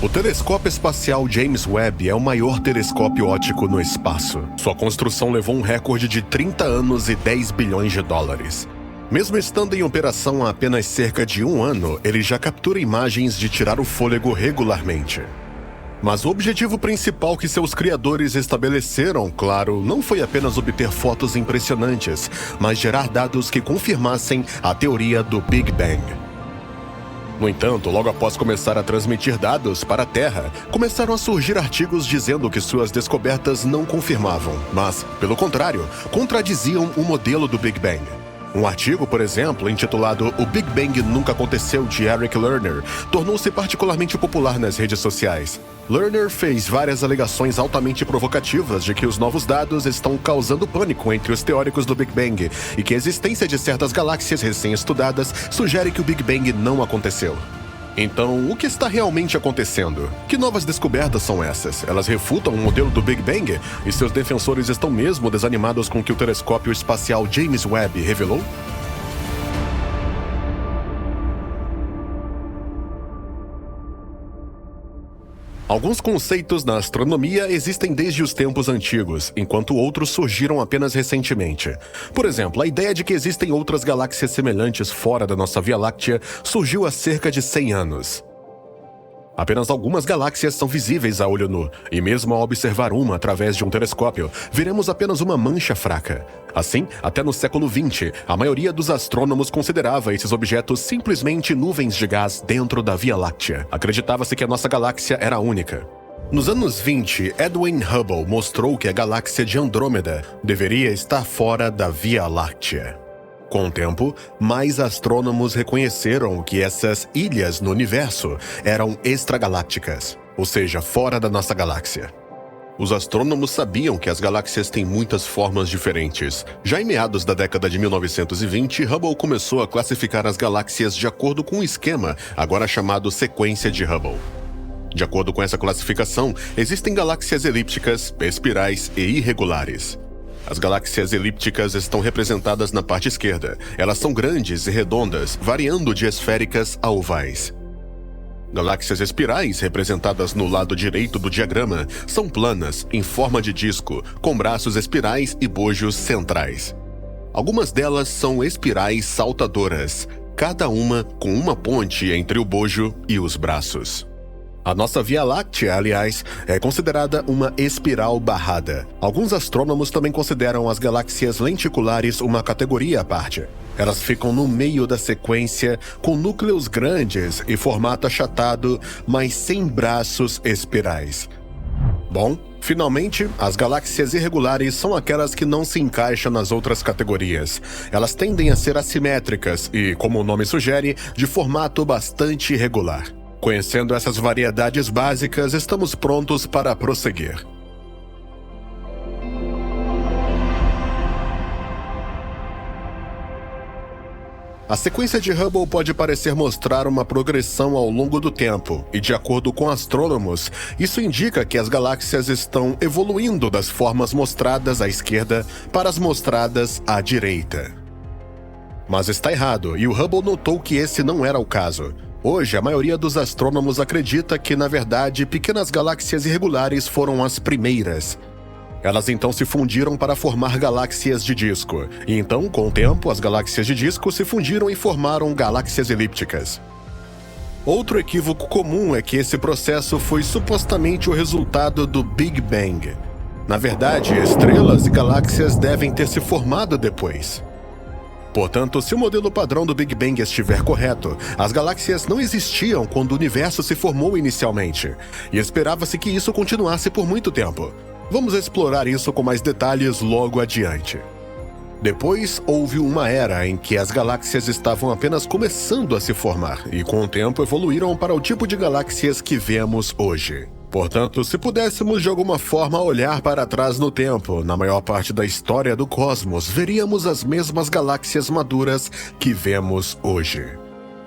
O telescópio espacial James Webb é o maior telescópio óptico no espaço. Sua construção levou um recorde de 30 anos e 10 bilhões de dólares. Mesmo estando em operação há apenas cerca de um ano, ele já captura imagens de tirar o fôlego regularmente. Mas o objetivo principal que seus criadores estabeleceram, claro, não foi apenas obter fotos impressionantes, mas gerar dados que confirmassem a teoria do Big Bang. No entanto, logo após começar a transmitir dados para a Terra, começaram a surgir artigos dizendo que suas descobertas não confirmavam, mas, pelo contrário, contradiziam o modelo do Big Bang. Um artigo, por exemplo, intitulado O Big Bang Nunca Aconteceu, de Eric Lerner, tornou-se particularmente popular nas redes sociais. Lerner fez várias alegações altamente provocativas de que os novos dados estão causando pânico entre os teóricos do Big Bang e que a existência de certas galáxias recém-estudadas sugere que o Big Bang não aconteceu. Então, o que está realmente acontecendo? Que novas descobertas são essas? Elas refutam o modelo do Big Bang? E seus defensores estão mesmo desanimados com o que o telescópio espacial James Webb revelou? Alguns conceitos na astronomia existem desde os tempos antigos, enquanto outros surgiram apenas recentemente. Por exemplo, a ideia de que existem outras galáxias semelhantes fora da nossa Via Láctea surgiu há cerca de 100 anos. Apenas algumas galáxias são visíveis a olho nu, e mesmo ao observar uma através de um telescópio, veremos apenas uma mancha fraca. Assim, até no século XX, a maioria dos astrônomos considerava esses objetos simplesmente nuvens de gás dentro da Via Láctea. Acreditava-se que a nossa galáxia era única. Nos anos 20, Edwin Hubble mostrou que a galáxia de Andrômeda deveria estar fora da Via Láctea. Com o tempo, mais astrônomos reconheceram que essas ilhas no universo eram extragalácticas, ou seja, fora da nossa galáxia. Os astrônomos sabiam que as galáxias têm muitas formas diferentes. Já em meados da década de 1920, Hubble começou a classificar as galáxias de acordo com um esquema, agora chamado sequência de Hubble. De acordo com essa classificação, existem galáxias elípticas, espirais e irregulares. As galáxias elípticas estão representadas na parte esquerda. Elas são grandes e redondas, variando de esféricas a ovais. Galáxias espirais, representadas no lado direito do diagrama, são planas, em forma de disco, com braços espirais e bojos centrais. Algumas delas são espirais saltadoras, cada uma com uma ponte entre o bojo e os braços. A nossa Via Láctea, aliás, é considerada uma espiral barrada. Alguns astrônomos também consideram as galáxias lenticulares uma categoria à parte. Elas ficam no meio da sequência, com núcleos grandes e formato achatado, mas sem braços espirais. Bom, finalmente, as galáxias irregulares são aquelas que não se encaixam nas outras categorias. Elas tendem a ser assimétricas e, como o nome sugere, de formato bastante irregular. Conhecendo essas variedades básicas, estamos prontos para prosseguir. A sequência de Hubble pode parecer mostrar uma progressão ao longo do tempo, e de acordo com astrônomos, isso indica que as galáxias estão evoluindo das formas mostradas à esquerda para as mostradas à direita. Mas está errado, e o Hubble notou que esse não era o caso. Hoje, a maioria dos astrônomos acredita que, na verdade, pequenas galáxias irregulares foram as primeiras. Elas então se fundiram para formar galáxias de disco. E então, com o tempo, as galáxias de disco se fundiram e formaram galáxias elípticas. Outro equívoco comum é que esse processo foi supostamente o resultado do Big Bang. Na verdade, estrelas e galáxias devem ter se formado depois. Portanto, se o modelo padrão do Big Bang estiver correto, as galáxias não existiam quando o universo se formou inicialmente, e esperava-se que isso continuasse por muito tempo. Vamos explorar isso com mais detalhes logo adiante. Depois, houve uma era em que as galáxias estavam apenas começando a se formar, e com o tempo evoluíram para o tipo de galáxias que vemos hoje. Portanto, se pudéssemos de alguma forma olhar para trás no tempo, na maior parte da história do cosmos, veríamos as mesmas galáxias maduras que vemos hoje.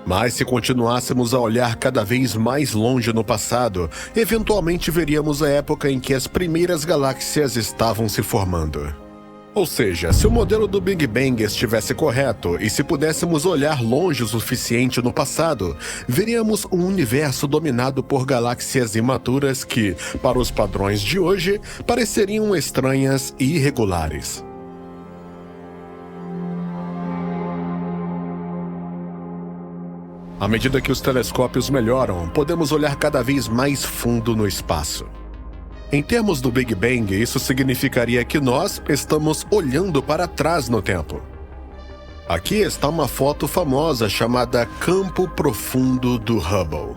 Mas se continuássemos a olhar cada vez mais longe no passado, eventualmente veríamos a época em que as primeiras galáxias estavam se formando. Ou seja, se o modelo do Big Bang estivesse correto e se pudéssemos olhar longe o suficiente no passado, veríamos um universo dominado por galáxias imaturas que, para os padrões de hoje, pareceriam estranhas e irregulares. À medida que os telescópios melhoram, podemos olhar cada vez mais fundo no espaço. Em termos do Big Bang, isso significaria que nós estamos olhando para trás no tempo. Aqui está uma foto famosa chamada Campo Profundo do Hubble.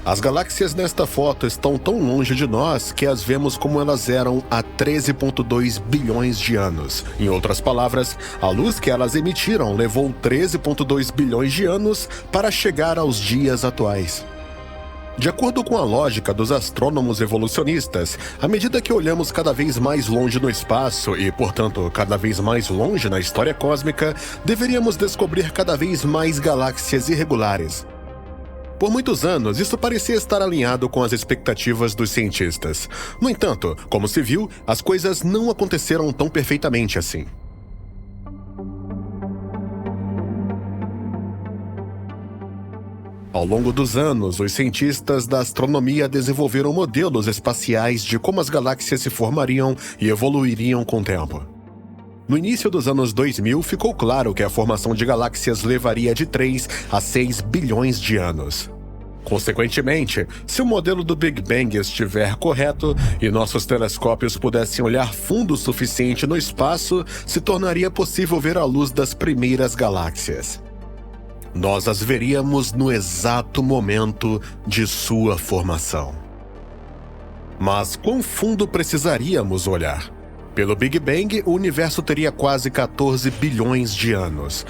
As galáxias nesta foto estão tão longe de nós que as vemos como elas eram há 13,2 bilhões de anos. Em outras palavras, a luz que elas emitiram levou 13,2 bilhões de anos para chegar aos dias atuais. De acordo com a lógica dos astrônomos evolucionistas, à medida que olhamos cada vez mais longe no espaço e, portanto, cada vez mais longe na história cósmica, deveríamos descobrir cada vez mais galáxias irregulares. Por muitos anos, isso parecia estar alinhado com as expectativas dos cientistas. No entanto, como se viu, as coisas não aconteceram tão perfeitamente assim. Ao longo dos anos, os cientistas da astronomia desenvolveram modelos espaciais de como as galáxias se formariam e evoluiriam com o tempo. No início dos anos 2000, ficou claro que a formação de galáxias levaria de 3 a 6 bilhões de anos. Consequentemente, se o modelo do Big Bang estiver correto e nossos telescópios pudessem olhar fundo o suficiente no espaço, se tornaria possível ver a luz das primeiras galáxias. Nós as veríamos no exato momento de sua formação. Mas quão fundo precisaríamos olhar? Pelo Big Bang, o universo teria quase 14 bilhões de anos.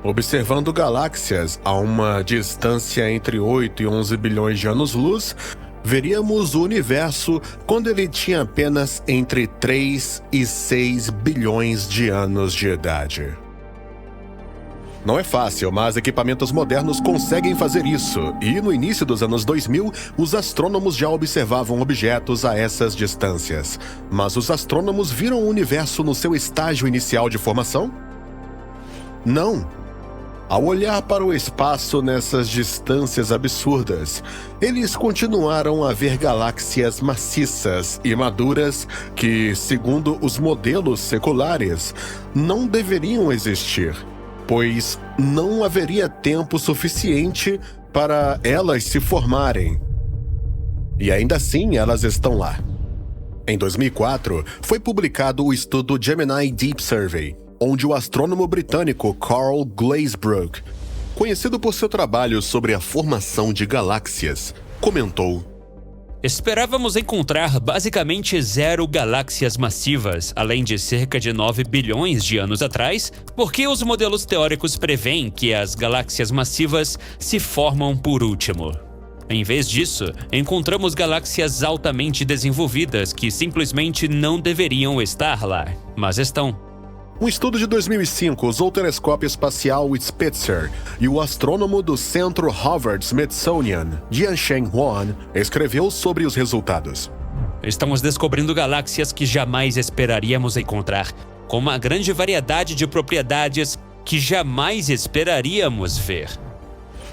Observando galáxias a uma distância entre 8 e 11 bilhões de anos-luz, veríamos o universo quando ele tinha apenas entre 3 e 6 bilhões de anos de idade. Não é fácil, mas equipamentos modernos conseguem fazer isso, e no início dos anos 2000, os astrônomos já observavam objetos a essas distâncias. Mas os astrônomos viram o universo no seu estágio inicial de formação? Não. Ao olhar para o espaço nessas distâncias absurdas, eles continuaram a ver galáxias maciças e maduras que, segundo os modelos seculares, não deveriam existir, pois não haveria tempo suficiente para elas se formarem. E ainda assim, elas estão lá. Em 2004, foi publicado o estudo Gemini Deep Survey, onde o astrônomo britânico Carl Glazebrook, conhecido por seu trabalho sobre a formação de galáxias, comentou: Esperávamos encontrar basicamente 0 galáxias massivas, além de cerca de 9 bilhões de anos atrás, porque os modelos teóricos prevêem que as galáxias massivas se formam por último. Em vez disso, encontramos galáxias altamente desenvolvidas que simplesmente não deveriam estar lá, mas estão. Um estudo de 2005 usou o telescópio espacial Spitzer e o astrônomo do Centro Harvard-Smithsonian, Jiansheng Huang, escreveu sobre os resultados. Estamos descobrindo galáxias que jamais esperaríamos encontrar, com uma grande variedade de propriedades que jamais esperaríamos ver.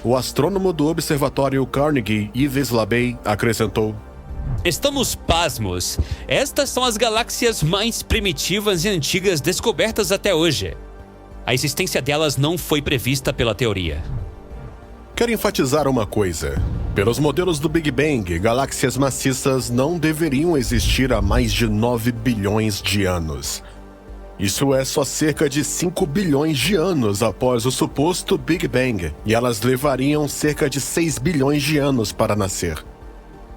O astrônomo do Observatório Carnegie, Yves Labey, acrescentou: Estamos pasmos. Estas são as galáxias mais primitivas e antigas descobertas até hoje. A existência delas não foi prevista pela teoria. Quero enfatizar uma coisa. Pelos modelos do Big Bang, galáxias maciças não deveriam existir há mais de 9 bilhões de anos. Isso é só cerca de 5 bilhões de anos após o suposto Big Bang, e elas levariam cerca de 6 bilhões de anos para nascer.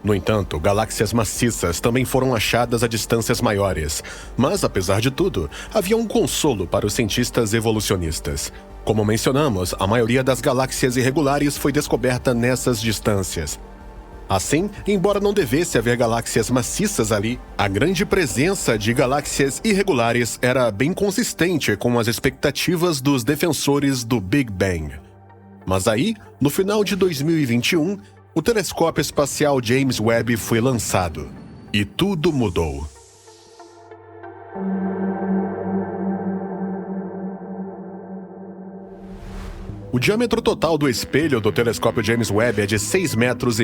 No entanto, galáxias maciças também foram achadas a distâncias maiores. Mas, apesar de tudo, havia um consolo para os cientistas evolucionistas. Como mencionamos, a maioria das galáxias irregulares foi descoberta nessas distâncias. Assim, embora não devesse haver galáxias maciças ali, a grande presença de galáxias irregulares era bem consistente com as expectativas dos defensores do Big Bang. Mas aí, no final de 2021, o telescópio espacial James Webb foi lançado, e tudo mudou. O diâmetro total do espelho do telescópio James Webb é de 6,5 metros.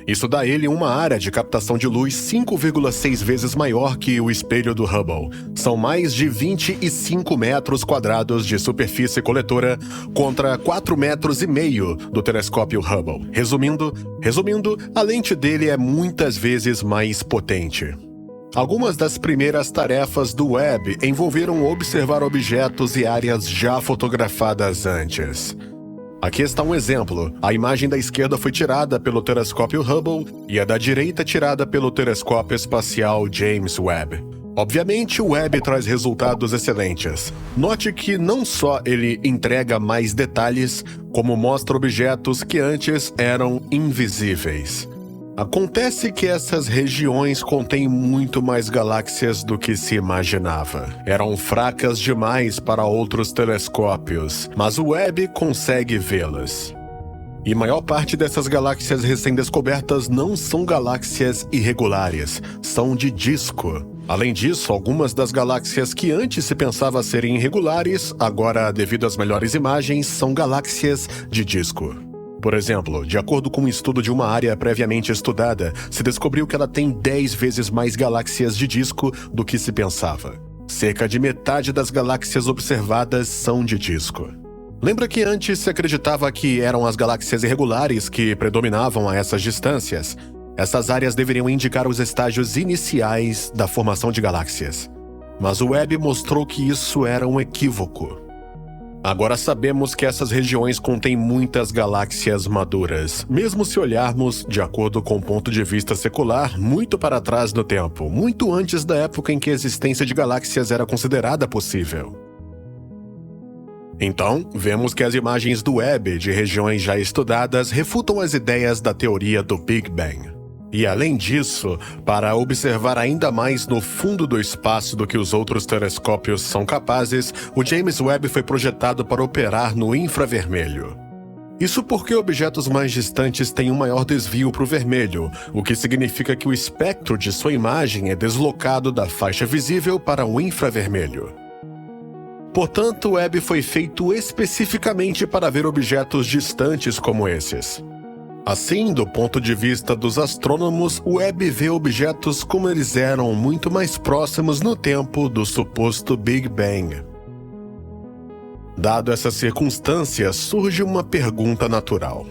Isso dá a ele uma área de captação de luz 5,6 vezes maior que o espelho do Hubble. São mais de 25 metros quadrados de superfície coletora contra 4,5 metros do telescópio Hubble. Resumindo, a lente dele é muitas vezes mais potente. Algumas das primeiras tarefas do Webb envolveram observar objetos e áreas já fotografadas antes. Aqui está um exemplo. A imagem da esquerda foi tirada pelo telescópio Hubble e a da direita tirada pelo telescópio espacial James Webb. Obviamente, o Webb traz resultados excelentes. Note que não só ele entrega mais detalhes, como mostra objetos que antes eram invisíveis. Acontece que essas regiões contêm muito mais galáxias do que se imaginava. Eram fracas demais para outros telescópios, mas o Webb consegue vê-las. E maior parte dessas galáxias recém-descobertas não são galáxias irregulares, são de disco. Além disso, algumas das galáxias que antes se pensava serem irregulares, agora, devido às melhores imagens, são galáxias de disco. Por exemplo, de acordo com um estudo de uma área previamente estudada, se descobriu que ela tem 10 vezes mais galáxias de disco do que se pensava. Cerca de metade das galáxias observadas são de disco. Lembra que antes se acreditava que eram as galáxias irregulares que predominavam a essas distâncias? Essas áreas deveriam indicar os estágios iniciais da formação de galáxias. Mas o Webb mostrou que isso era um equívoco. Agora sabemos que essas regiões contêm muitas galáxias maduras, mesmo se olharmos, de acordo com o ponto de vista secular, muito para trás no tempo, muito antes da época em que a existência de galáxias era considerada possível. Então, vemos que as imagens do Webb de regiões já estudadas refutam as ideias da teoria do Big Bang. E além disso, para observar ainda mais no fundo do espaço do que os outros telescópios são capazes, o James Webb foi projetado para operar no infravermelho. Isso porque objetos mais distantes têm um maior desvio para o vermelho, o que significa que o espectro de sua imagem é deslocado da faixa visível para o infravermelho. Portanto, o Webb foi feito especificamente para ver objetos distantes como esses. Assim, do ponto de vista dos astrônomos, o Webb vê objetos como eles eram muito mais próximos no tempo do suposto Big Bang. Dado essa circunstância, surge uma pergunta natural.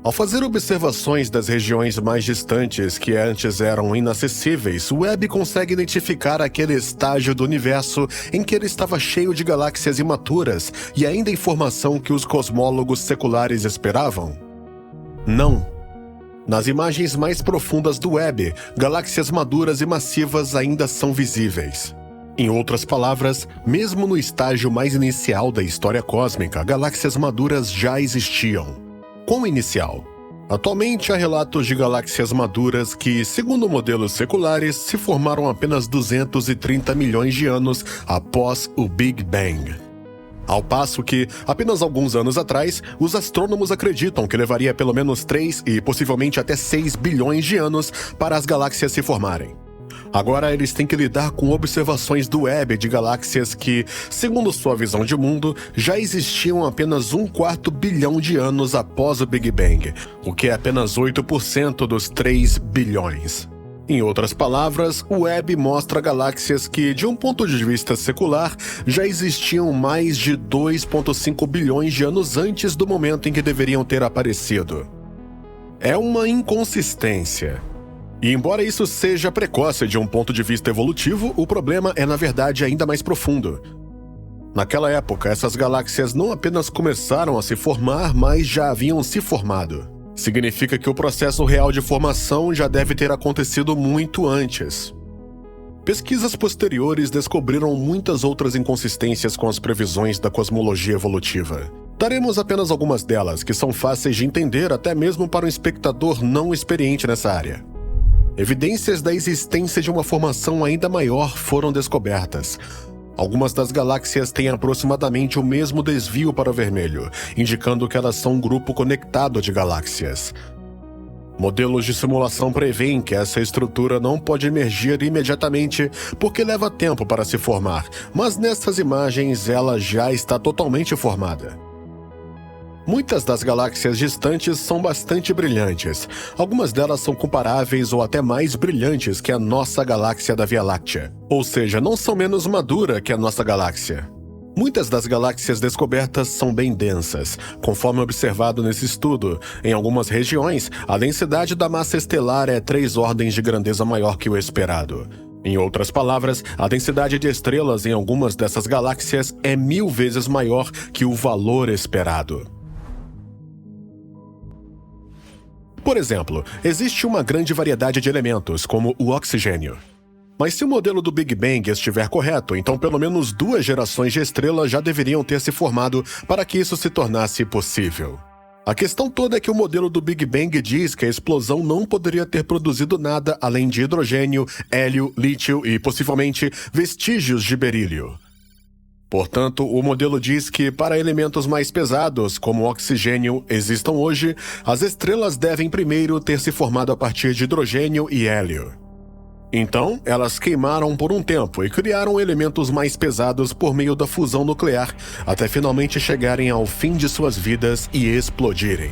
Ao fazer observações das regiões mais distantes que antes eram inacessíveis, o Webb consegue identificar aquele estágio do universo em que ele estava cheio de galáxias imaturas e ainda informação que os cosmólogos seculares esperavam? Não. Nas imagens mais profundas do Webb, galáxias maduras e massivas ainda são visíveis. Em outras palavras, mesmo no estágio mais inicial da história cósmica, galáxias maduras já existiam. Quão inicial? Atualmente há relatos de galáxias maduras que, segundo modelos seculares, se formaram apenas 230 milhões de anos após o Big Bang. Ao passo que, apenas alguns anos atrás, os astrônomos acreditam que levaria pelo menos 3 e possivelmente até 6 bilhões de anos para as galáxias se formarem. Agora eles têm que lidar com observações do Webb de galáxias que, segundo sua visão de mundo, já existiam apenas 1/4 bilhão de anos após o Big Bang, o que é apenas 8% dos 3 bilhões. Em outras palavras, o Webb mostra galáxias que, de um ponto de vista secular, já existiam mais de 2,5 bilhões de anos antes do momento em que deveriam ter aparecido. É uma inconsistência. E embora isso seja precoce de um ponto de vista evolutivo, o problema é, na verdade, ainda mais profundo. Naquela época, essas galáxias não apenas começaram a se formar, mas já haviam se formado. Significa que o processo real de formação já deve ter acontecido muito antes. Pesquisas posteriores descobriram muitas outras inconsistências com as previsões da cosmologia evolutiva. Daremos apenas algumas delas, que são fáceis de entender até mesmo para um espectador não experiente nessa área. Evidências da existência de uma formação ainda maior foram descobertas. Algumas das galáxias têm aproximadamente o mesmo desvio para o vermelho, indicando que elas são um grupo conectado de galáxias. Modelos de simulação prevêem que essa estrutura não pode emergir imediatamente porque leva tempo para se formar, mas nessas imagens ela já está totalmente formada. Muitas das galáxias distantes são bastante brilhantes. Algumas delas são comparáveis ou até mais brilhantes que a nossa galáxia da Via Láctea. Ou seja, não são menos madura que a nossa galáxia. Muitas das galáxias descobertas são bem densas. Conforme observado nesse estudo, em algumas regiões, a densidade da massa estelar é 3 ordens de grandeza maior que o esperado. Em outras palavras, a densidade de estrelas em algumas dessas galáxias é 1000 vezes maior que o valor esperado. Por exemplo, existe uma grande variedade de elementos, como o oxigênio. Mas se o modelo do Big Bang estiver correto, então pelo menos 2 gerações de estrelas já deveriam ter se formado para que isso se tornasse possível. A questão toda é que o modelo do Big Bang diz que a explosão não poderia ter produzido nada além de hidrogênio, hélio, lítio e, possivelmente, vestígios de berílio. Portanto, o modelo diz que, para elementos mais pesados, como o oxigênio, existam hoje, as estrelas devem primeiro ter se formado a partir de hidrogênio e hélio. Então, elas queimaram por um tempo e criaram elementos mais pesados por meio da fusão nuclear, até finalmente chegarem ao fim de suas vidas e explodirem.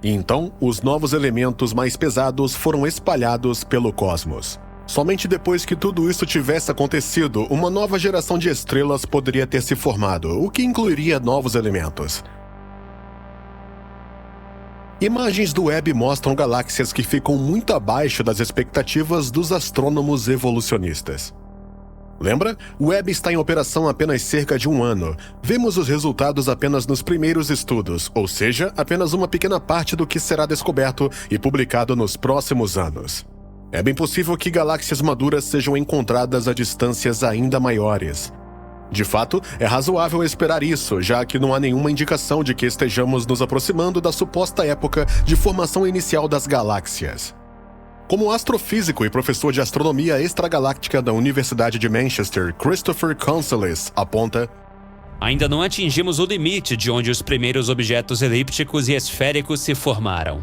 Então, os novos elementos mais pesados foram espalhados pelo cosmos. Somente depois que tudo isso tivesse acontecido, uma nova geração de estrelas poderia ter se formado, o que incluiria novos elementos. Imagens do Webb mostram galáxias que ficam muito abaixo das expectativas dos astrônomos evolucionistas. Lembra? O Webb está em operação há apenas cerca de 1 ano. Vemos os resultados apenas nos primeiros estudos, ou seja, apenas uma pequena parte do que será descoberto e publicado nos próximos anos. É bem possível que galáxias maduras sejam encontradas a distâncias ainda maiores. De fato, é razoável esperar isso, já que não há nenhuma indicação de que estejamos nos aproximando da suposta época de formação inicial das galáxias. Como astrofísico e professor de astronomia extragaláctica da Universidade de Manchester, Christopher Consolis aponta: ainda não atingimos o limite de onde os primeiros objetos elípticos e esféricos se formaram.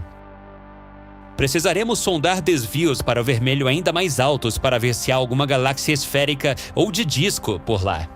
Precisaremos sondar desvios para o vermelho ainda mais altos para ver se há alguma galáxia esférica ou de disco por lá.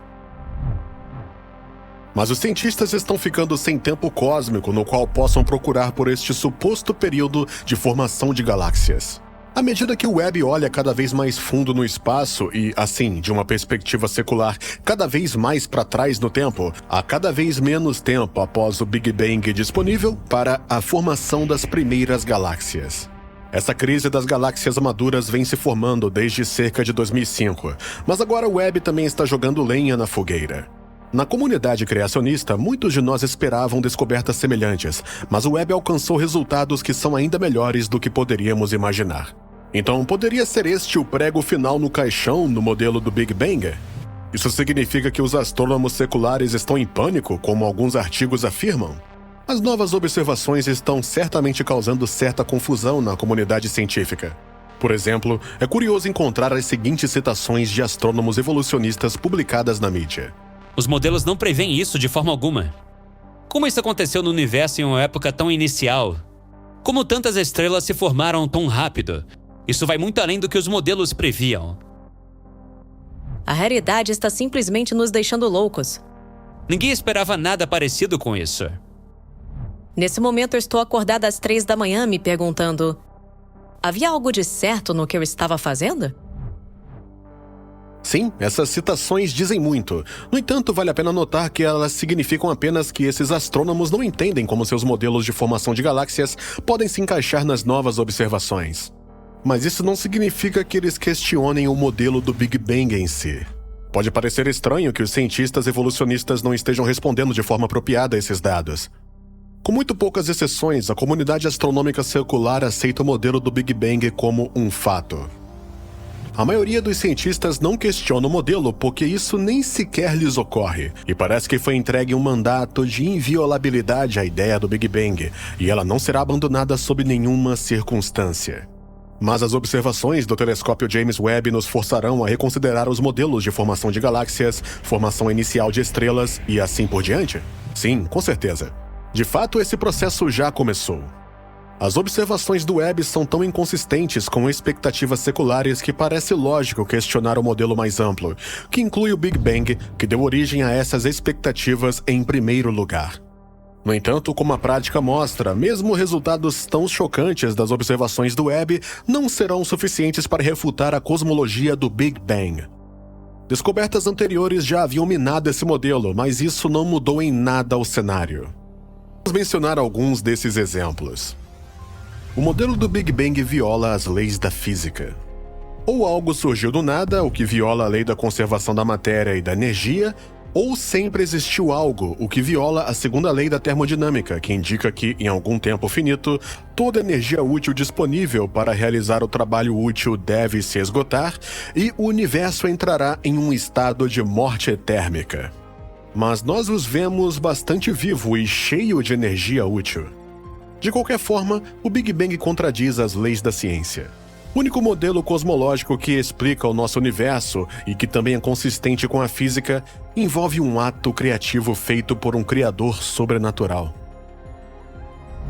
Mas os cientistas estão ficando sem tempo cósmico no qual possam procurar por este suposto período de formação de galáxias. À medida que o Webb olha cada vez mais fundo no espaço e, assim, de uma perspectiva secular, cada vez mais para trás no tempo, há cada vez menos tempo após o Big Bang disponível para a formação das primeiras galáxias. Essa crise das galáxias maduras vem se formando desde cerca de 2005, mas agora o Webb também está jogando lenha na fogueira. Na comunidade criacionista, muitos de nós esperavam descobertas semelhantes, mas o Webb alcançou resultados que são ainda melhores do que poderíamos imaginar. Então, poderia ser este o prego final no caixão no modelo do Big Bang? Isso significa que os astrônomos seculares estão em pânico, como alguns artigos afirmam? As novas observações estão certamente causando certa confusão na comunidade científica. Por exemplo, é curioso encontrar as seguintes citações de astrônomos evolucionistas publicadas na mídia. Os modelos não preveem isso de forma alguma. Como isso aconteceu no universo em uma época tão inicial? Como tantas estrelas se formaram tão rápido? Isso vai muito além do que os modelos previam. A realidade está simplesmente nos deixando loucos. Ninguém esperava nada parecido com isso. Nesse momento eu estou acordada às 3 da manhã me perguntando: havia algo de certo no que eu estava fazendo? Sim, essas citações dizem muito. No entanto, vale a pena notar que elas significam apenas que esses astrônomos não entendem como seus modelos de formação de galáxias podem se encaixar nas novas observações. Mas isso não significa que eles questionem o modelo do Big Bang em si. Pode parecer estranho que os cientistas evolucionistas não estejam respondendo de forma apropriada a esses dados. Com muito poucas exceções, a comunidade astronômica secular aceita o modelo do Big Bang como um fato. A maioria dos cientistas não questiona o modelo porque isso nem sequer lhes ocorre, e parece que foi entregue um mandato de inviolabilidade à ideia do Big Bang, e ela não será abandonada sob nenhuma circunstância. Mas as observações do telescópio James Webb nos forçarão a reconsiderar os modelos de formação de galáxias, formação inicial de estrelas e assim por diante? Sim, com certeza. De fato, esse processo já começou. As observações do Webb são tão inconsistentes com expectativas seculares que parece lógico questionar o modelo mais amplo, que inclui o Big Bang, que deu origem a essas expectativas em primeiro lugar. No entanto, como a prática mostra, mesmo resultados tão chocantes das observações do Webb não serão suficientes para refutar a cosmologia do Big Bang. Descobertas anteriores já haviam minado esse modelo, mas isso não mudou em nada o cenário. Vamos mencionar alguns desses exemplos. O modelo do Big Bang viola as leis da física. Ou algo surgiu do nada, o que viola a lei da conservação da matéria e da energia, ou sempre existiu algo, o que viola a segunda lei da termodinâmica, que indica que, em algum tempo finito, toda energia útil disponível para realizar o trabalho útil deve se esgotar e o universo entrará em um estado de morte térmica. Mas nós os vemos bastante vivo e cheio de energia útil. De qualquer forma, o Big Bang contradiz as leis da ciência. O único modelo cosmológico que explica o nosso universo e que também é consistente com a física envolve um ato criativo feito por um criador sobrenatural.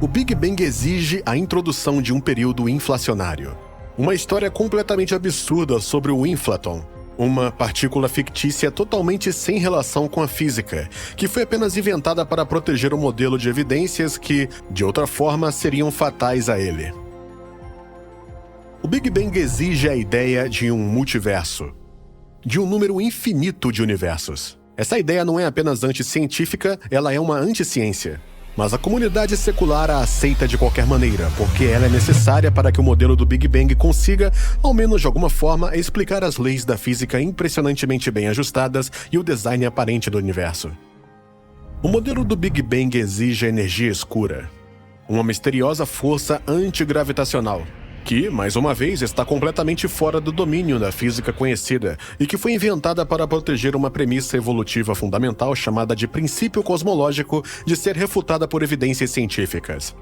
O Big Bang exige a introdução de um período inflacionário. Uma história completamente absurda sobre o inflaton, uma partícula fictícia totalmente sem relação com a física, que foi apenas inventada para proteger o modelo de evidências que, de outra forma, seriam fatais a ele. O Big Bang exige a ideia de um multiverso, de um número infinito de universos. Essa ideia não é apenas anticientífica, ela é uma anticiência. Mas a comunidade secular a aceita de qualquer maneira, porque ela é necessária para que o modelo do Big Bang consiga, ao menos de alguma forma, explicar as leis da física impressionantemente bem ajustadas e o design aparente do universo. O modelo do Big Bang exige a energia escura, uma misteriosa força antigravitacional, que, mais uma vez, está completamente fora do domínio da física conhecida e que foi inventada para proteger uma premissa evolutiva fundamental chamada de princípio cosmológico de ser refutada por evidências científicas.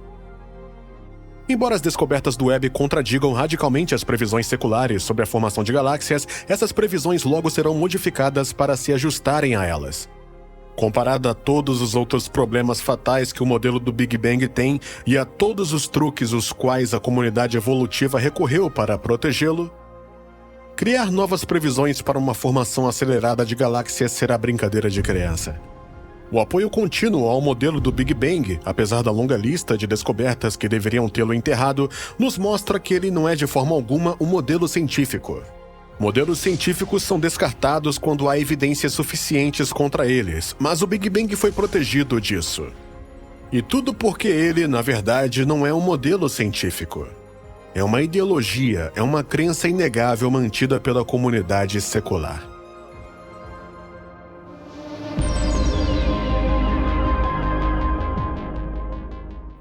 Embora as descobertas do Webb contradigam radicalmente as previsões seculares sobre a formação de galáxias, essas previsões logo serão modificadas para se ajustarem a elas. Comparado a todos os outros problemas fatais que o modelo do Big Bang tem e a todos os truques os quais a comunidade evolutiva recorreu para protegê-lo, criar novas previsões para uma formação acelerada de galáxias será brincadeira de criança. O apoio contínuo ao modelo do Big Bang, apesar da longa lista de descobertas que deveriam tê-lo enterrado, nos mostra que ele não é de forma alguma um modelo científico. Modelos científicos são descartados quando há evidências suficientes contra eles, mas o Big Bang foi protegido disso. E tudo porque ele, na verdade, não é um modelo científico. É uma ideologia, é uma crença inegável mantida pela comunidade secular.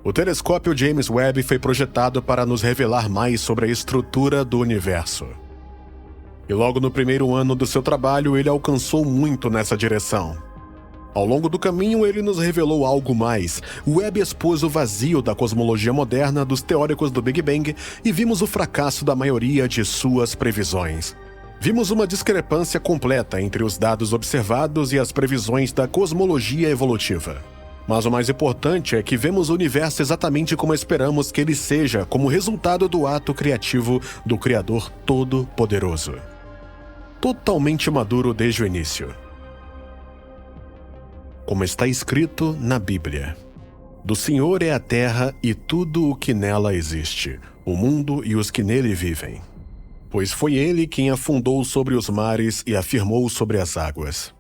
O telescópio James Webb foi projetado para nos revelar mais sobre a estrutura do universo. E logo no primeiro ano do seu trabalho, ele alcançou muito nessa direção. Ao longo do caminho, ele nos revelou algo mais. O Webb expôs o vazio da cosmologia moderna dos teóricos do Big Bang e vimos o fracasso da maioria de suas previsões. Vimos uma discrepância completa entre os dados observados e as previsões da cosmologia evolutiva. Mas o mais importante é que vemos o universo exatamente como esperamos que ele seja, como resultado do ato criativo do Criador Todo-Poderoso. Totalmente maduro desde o início. Como está escrito na Bíblia: do Senhor é a terra e tudo o que nela existe, o mundo e os que nele vivem. Pois foi ele quem afundou sobre os mares e afirmou sobre as águas.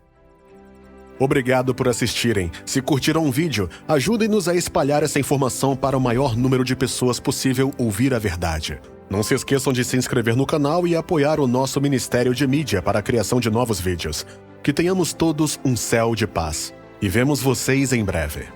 Obrigado por assistirem. Se curtiram o vídeo, ajudem-nos a espalhar essa informação para o maior número de pessoas possível ouvir a verdade. Não se esqueçam de se inscrever no canal e apoiar o nosso Ministério de Mídia para a criação de novos vídeos. Que tenhamos todos um céu de paz. E vemos vocês em breve.